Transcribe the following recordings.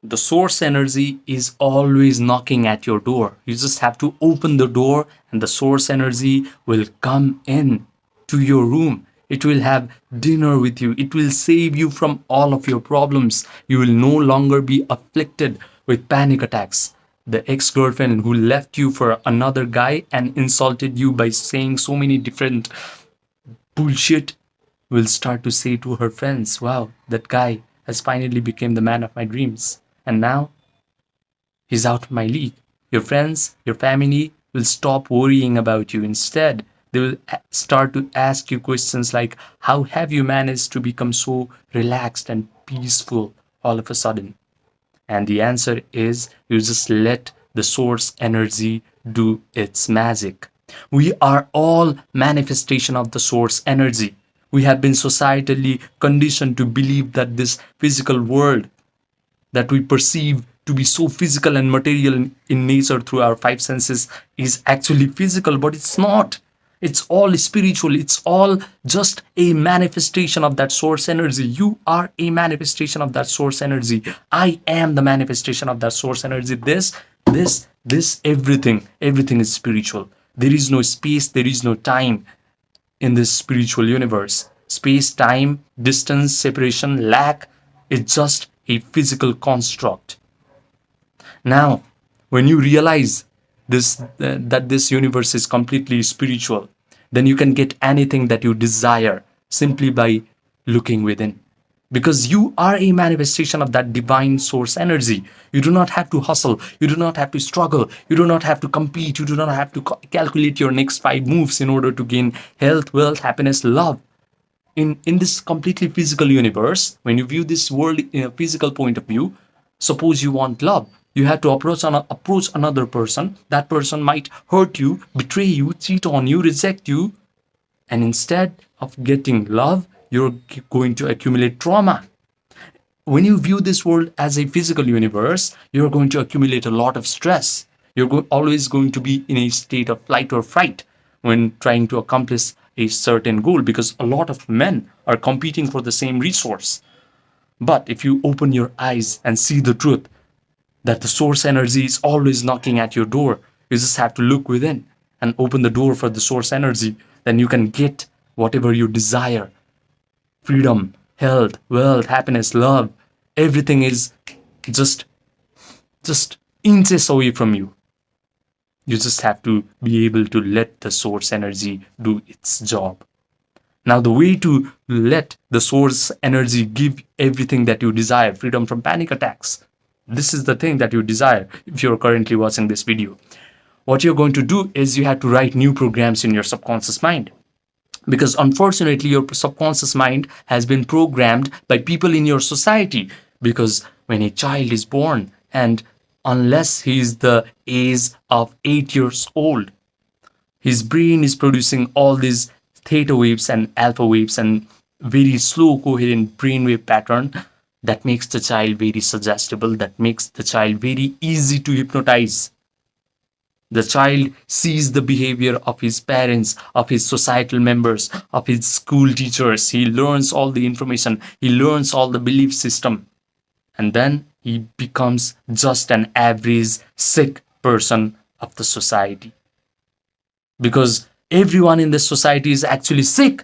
The source energy is always knocking at your door. You just have to open the door and the source energy will come in to your room. It will have dinner with you. It will save you from all of your problems. You will no longer be afflicted with panic attacks. The ex-girlfriend who left you for another guy and insulted you by saying so many different bullshit will start to say to her friends, wow, that guy has finally become the man of my dreams. And now he's out of my league. Your friends, your family will stop worrying about you. Instead, they will start to ask you questions like, how have you managed to become so relaxed and peaceful all of a sudden? And the answer is you just let the source energy do its magic. We are all manifestation of the source energy. We have been societally conditioned to believe that this physical world that we perceive to be so physical and material in nature through our five senses is actually physical, but it's not. It's all spiritual. It's all just a manifestation of that source energy. You are a manifestation of that source energy. I am the manifestation of that source energy. Everything is spiritual. There is no space, there is no time in this spiritual universe. Space, time, distance, separation, lack is just a physical construct. Now, when you realize that this universe is completely spiritual, then you can get anything that you desire simply by looking within. Because you are a manifestation of that divine source energy. You do not have to hustle. You do not have to struggle. You do not have to compete. You do not have to calculate your next 5 moves in order to gain health, wealth, happiness, love. In this completely physical universe, when you view this world in a physical point of view, suppose you want love, you have to approach another person. That person might hurt you, betray you, cheat on you, reject you, and instead of getting love, you're going to accumulate trauma. When you view this world as a physical universe, you're going to accumulate a lot of stress. You're always going to be in a state of flight or fright when trying to accomplish a certain goal, because a lot of men are competing for the same resource. But if you open your eyes and see the truth that the source energy is always knocking at your door, you just have to look within and open the door for the source energy. Then you can get whatever you desire. Freedom, health, wealth, happiness, love, everything is just inches away from you. You just have to be able to let the source energy do its job. Now, the way to let the source energy give everything that you desire, freedom from panic attacks, this is the thing that you desire if you're currently watching this video. What you're going to do is you have to write new programs in your subconscious mind. Because unfortunately, your subconscious mind has been programmed by people in your society. Because when a child is born, and unless he is the age of 8 years old, his brain is producing all these theta waves and alpha waves and very slow coherent brainwave pattern that makes the child very suggestible, that makes the child very easy to hypnotize. The child sees the behavior of his parents, of his societal members, of his school teachers. He learns all the information. He learns all the belief system. And then he becomes just an average sick person of the society. Because everyone in this society is actually sick.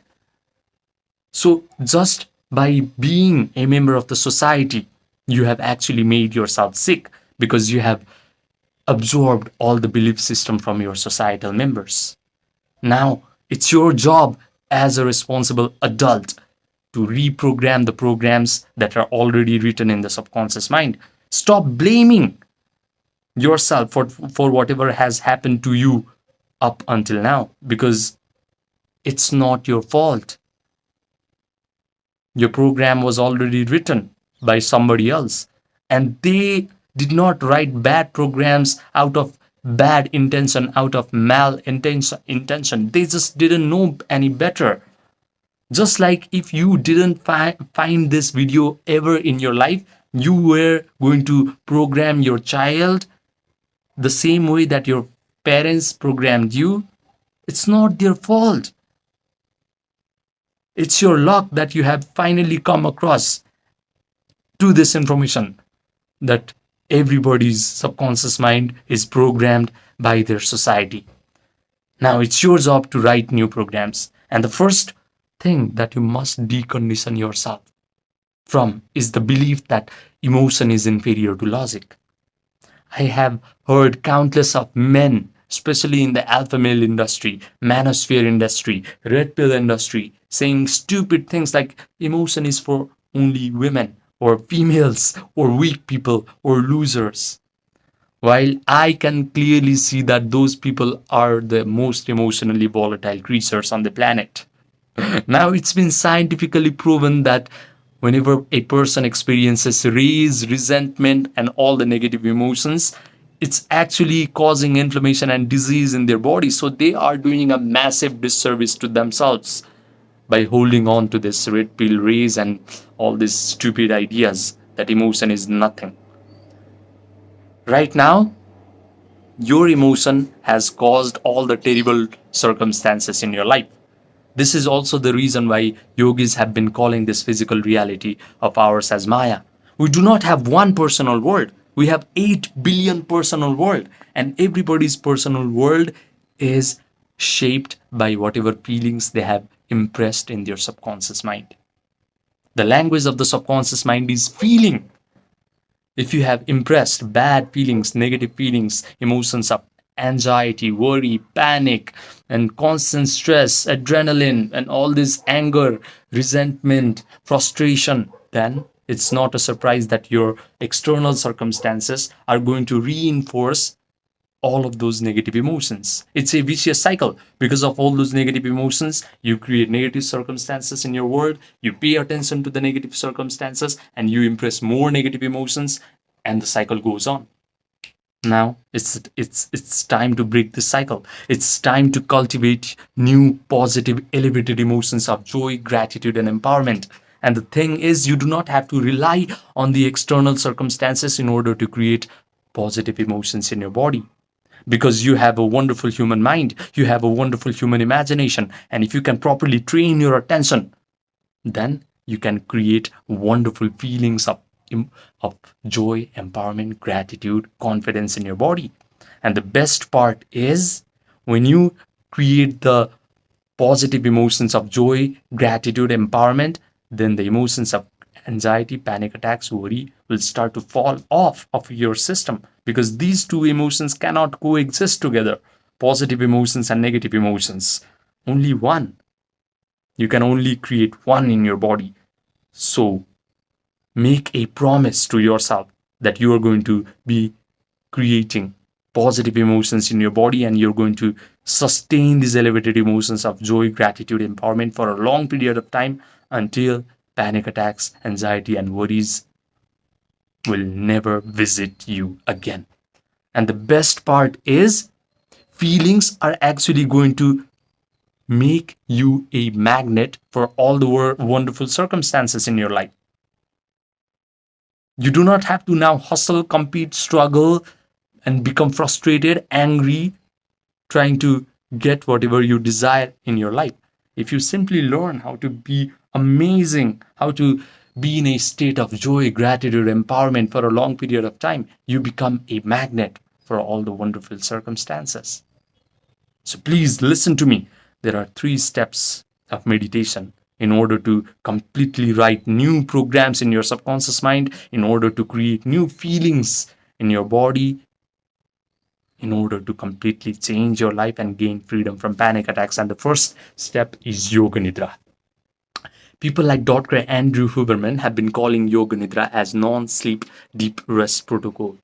So just by being a member of the society, you have actually made yourself sick, because you have absorbed all the belief system from your societal members. Now, it's your job as a responsible adult to reprogram the programs that are already written in the subconscious mind. Stop blaming yourself for whatever has happened to you up until now, because it's not your fault. Your program was already written by somebody else, and they did not write bad programs out of bad intention, out of intention. They just didn't know any better. Just like if you didn't find this video ever in your life, you were going to program your child the same way that your parents programmed you. It's not their fault. It's your luck that you have finally come across to this information. that everybody's subconscious mind is programmed by their society. Now it's your job to write new programs. And the first thing that you must decondition yourself from is the belief that emotion is inferior to logic. I have heard countless of men, especially in the alpha male industry, manosphere industry, red pill industry, saying stupid things like emotion is for only women or females or weak people or losers. While I can clearly see that those people are the most emotionally volatile creatures on the planet. Now, it's been scientifically proven that whenever a person experiences rage, resentment, and all the negative emotions, it's actually causing inflammation and disease in their body. So they are doing a massive disservice to themselves by holding on to this red pill race and all these stupid ideas that emotion is nothing. Right now, your emotion has caused all the terrible circumstances in your life. This is also the reason why yogis have been calling this physical reality of ours as Maya. We do not have one personal world. We have 8 billion personal world, and everybody's personal world is shaped by whatever feelings they have impressed in their subconscious mind. The language of the subconscious mind is feeling. If you have impressed bad feelings, negative feelings, emotions of anxiety, worry, panic, and constant stress, adrenaline, and all this anger, resentment, frustration, then it's not a surprise that your external circumstances are going to reinforce all of those negative emotions. It's a vicious cycle. Because of all those negative emotions, you create negative circumstances in your world, you pay attention to the negative circumstances, and you impress more negative emotions, and the cycle goes on. Now it's time to break this cycle. It's time to cultivate new positive elevated emotions of joy, gratitude, and empowerment. And the thing is, you do not have to rely on the external circumstances in order to create positive emotions in your body, because you have a wonderful human mind, you have a wonderful human imagination, and if you can properly train your attention, then you can create wonderful feelings of joy, empowerment, gratitude, confidence in your body. And the best part is, when you create the positive emotions of joy, gratitude, empowerment, then the emotions of anxiety, panic attacks, worry will start to fall off of your system, because these two emotions cannot coexist together. Positive emotions and negative emotions. Only one. You can only create one in your body. So make a promise to yourself that you are going to be creating positive emotions in your body, and you're going to sustain these elevated emotions of joy, gratitude, empowerment for a long period of time, until panic attacks, anxiety, and worries will never visit you again. And the best part is, feelings are actually going to make you a magnet for all the wonderful circumstances in your life. You do not have to now hustle, compete, struggle, and become frustrated, angry, trying to get whatever you desire in your life. If you simply learn how to be amazing, how to be in a state of joy, gratitude, empowerment for a long period of time, you become a magnet for all the wonderful circumstances. So please listen to me. There are 3 steps of meditation in order to completely write new programs in your subconscious mind, in order to create new feelings in your body, in order to completely change your life and gain freedom from panic attacks. And the first step is Yoga Nidra. People like Dr. Andrew Huberman have been calling Yoga Nidra as non-sleep deep rest protocol.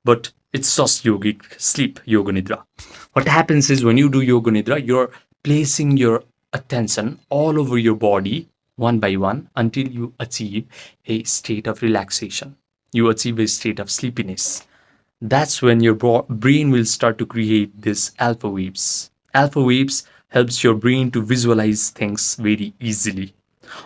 But it's just yogic sleep, Yoga Nidra. What happens is, when you do Yoga Nidra, you're placing your attention all over your body one by one until you achieve a state of relaxation. You achieve a state of sleepiness. That's when your brain will start to create these alpha waves. Alpha waves helps your brain to visualize things very easily.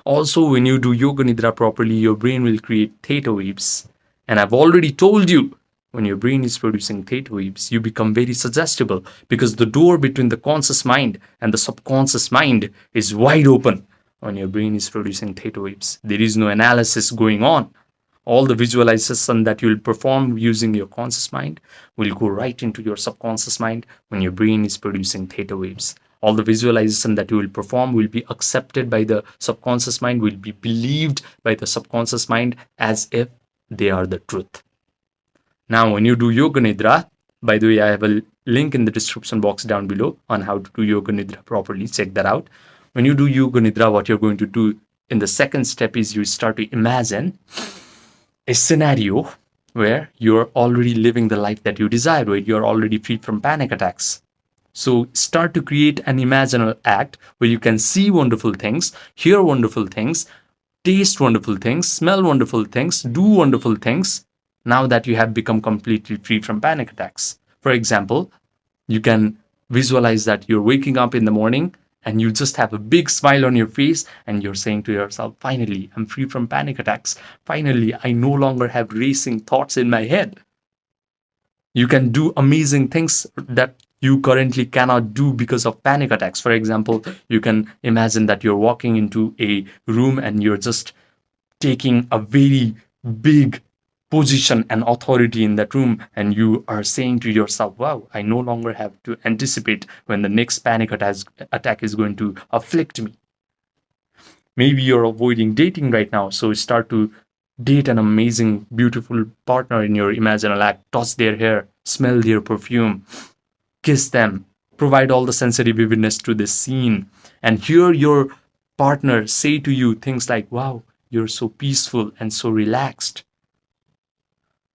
Also, when you do Yoga Nidra properly, your brain will create theta waves. And I've already told you, when your brain is producing theta waves, you become very suggestible, because the door between the conscious mind and the subconscious mind is wide open when your brain is producing theta waves. There is no analysis going on. All the visualization that you'll perform using your conscious mind will go right into your subconscious mind when your brain is producing theta waves. All the visualization that you will perform will be accepted by the subconscious mind, will be believed by the subconscious mind as if they are the truth. Now, when you do Yoga Nidra, by the way, I have a link in the description box down below on how to do Yoga Nidra properly. Check that out. When you do Yoga Nidra, what you're going to do in the second step is you start to imagine a scenario where you're already living the life that you desire, where you're already free from panic attacks. So start to create an imaginal act where you can see wonderful things, hear wonderful things, taste wonderful things, smell wonderful things, do wonderful things, now that you have become completely free from panic attacks. For example, you can visualize that you're waking up in the morning and you just have a big smile on your face and you're saying to yourself, finally, I'm free from panic attacks. Finally, I no longer have racing thoughts in my head. You can do amazing things that you currently cannot do because of panic attacks. For example, you can imagine that you're walking into a room and you're just taking a very big position and authority in that room, and you are saying to yourself, wow, I no longer have to anticipate when the next panic attack is going to afflict me. Maybe you're avoiding dating right now, so start to date an amazing, beautiful partner in your imaginal act. Touch their hair, smell their perfume, kiss them, provide all the sensory vividness to this scene, and hear your partner say to you things like, wow, you're so peaceful and so relaxed.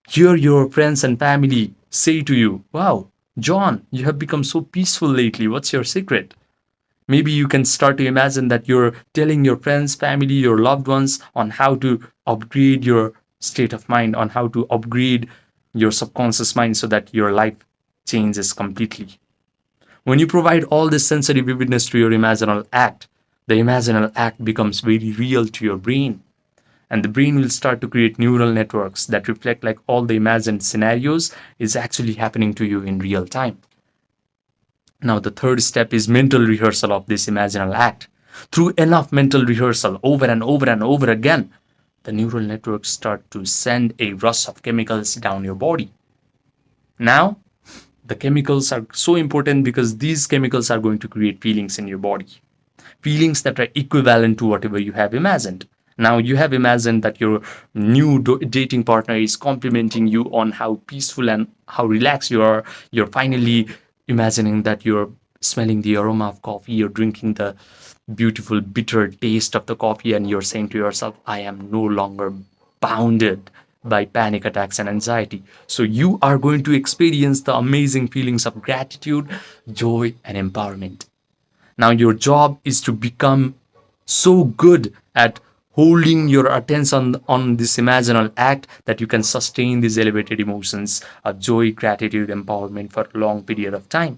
Hear your friends and family say to you, wow, John, you have become so peaceful lately. What's your secret? Maybe you can start to imagine that you're telling your friends, family, your loved ones on how to upgrade your state of mind, on how to upgrade your subconscious mind so that your life changes completely. When you provide all this sensory vividness to your imaginal act, the imaginal act becomes very real to your brain. And the brain will start to create neural networks that reflect like all the imagined scenarios is actually happening to you in real time. Now, the third step is mental rehearsal of this imaginal act. Through enough mental rehearsal over and over and over again, the neural networks start to send a rush of chemicals down your body. Now, the chemicals are so important because these chemicals are going to create feelings in your body. Feelings that are equivalent to whatever you have imagined. Now you have imagined that your new dating partner is complimenting you on how peaceful and how relaxed you are. You're finally imagining that you're smelling the aroma of coffee. You're drinking the beautiful bitter taste of the coffee and you're saying to yourself, I am no longer bounded by panic attacks and anxiety. So you are going to experience the amazing feelings of gratitude, joy, and empowerment. Now your job is to become so good at holding your attention on this imaginal act that you can sustain these elevated emotions of joy, gratitude, empowerment for a long period of time.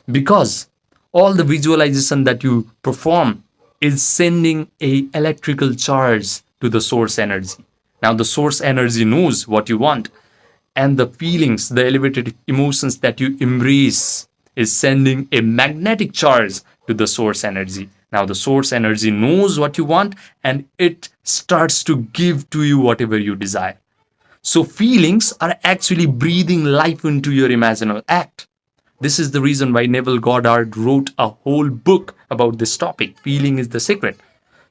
Because all the visualization that you perform is sending a electrical charge to the source energy. Now the source energy knows what you want, and the feelings, the elevated emotions that you embrace is sending a magnetic charge to the source energy. Now the source energy knows what you want and it starts to give to you whatever you desire. So feelings are actually breathing life into your imaginal act. This is the reason why Neville Goddard wrote a whole book about this topic. Feeling is the secret.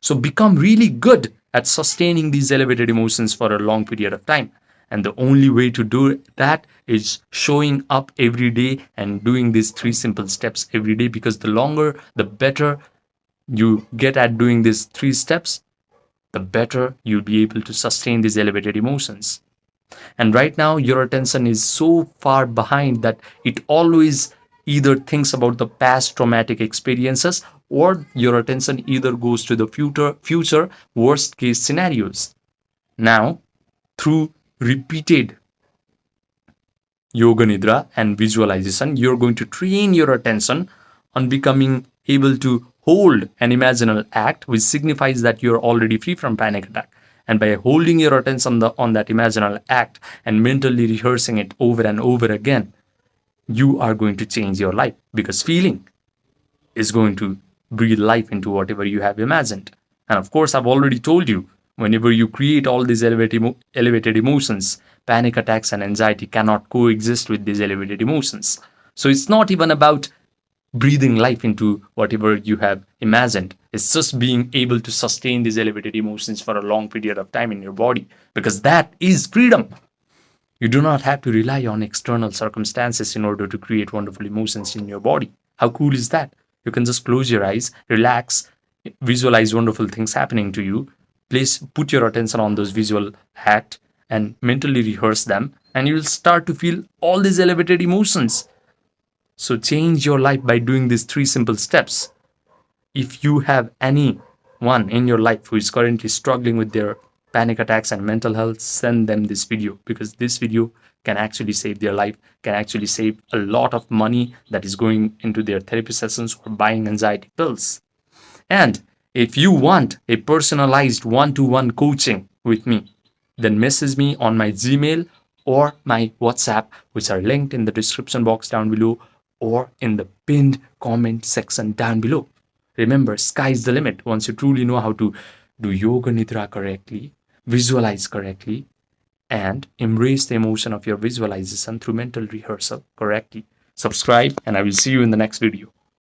So become really good at sustaining these elevated emotions for a long period of time. And the only way to do that is showing up every day and doing these 3 simple steps every day, because the longer, the better you get at doing these 3 steps, the better you'll be able to sustain these elevated emotions. And right now, your attention is so far behind that it always either thinks about the past traumatic experiences or your attention either goes to the future worst case scenarios. Now, through repeated yoga nidra and visualization, you're going to train your attention on becoming able to hold an imaginal act, which signifies that you're already free from panic attack. And by holding your attention on that imaginal act and mentally rehearsing it over and over again, you are going to change your life, because feeling is going to breathe life into whatever you have imagined. And of course, I've already told you Whenever you create all these elevated emotions, panic attacks and anxiety cannot coexist with these elevated emotions. So it's not even about breathing life into whatever you have imagined. It's just being able to sustain these elevated emotions for a long period of time in your body, because that is freedom. You do not have to rely on external circumstances in order to create wonderful emotions in your body. How cool is that? You can just close your eyes, relax, visualize wonderful things happening to you. Please put your attention on those visual act and mentally rehearse them, and you will start to feel all these elevated emotions. So change your life by doing these 3 simple steps. If you have anyone in your life who is currently struggling with their panic attacks and mental health, send them this video, because this video can actually save their life, can actually save a lot of money that is going into their therapy sessions or buying anxiety pills. And if you want a personalized one-to-one coaching with me, then message me on my Gmail or my WhatsApp, which are linked in the description box down below or in the pinned comment section down below. Remember, sky's the limit once you truly know how to do yoga nidra correctly, visualize correctly, and embrace the emotion of your visualization through mental rehearsal correctly. Subscribe, and I will see you in the next video.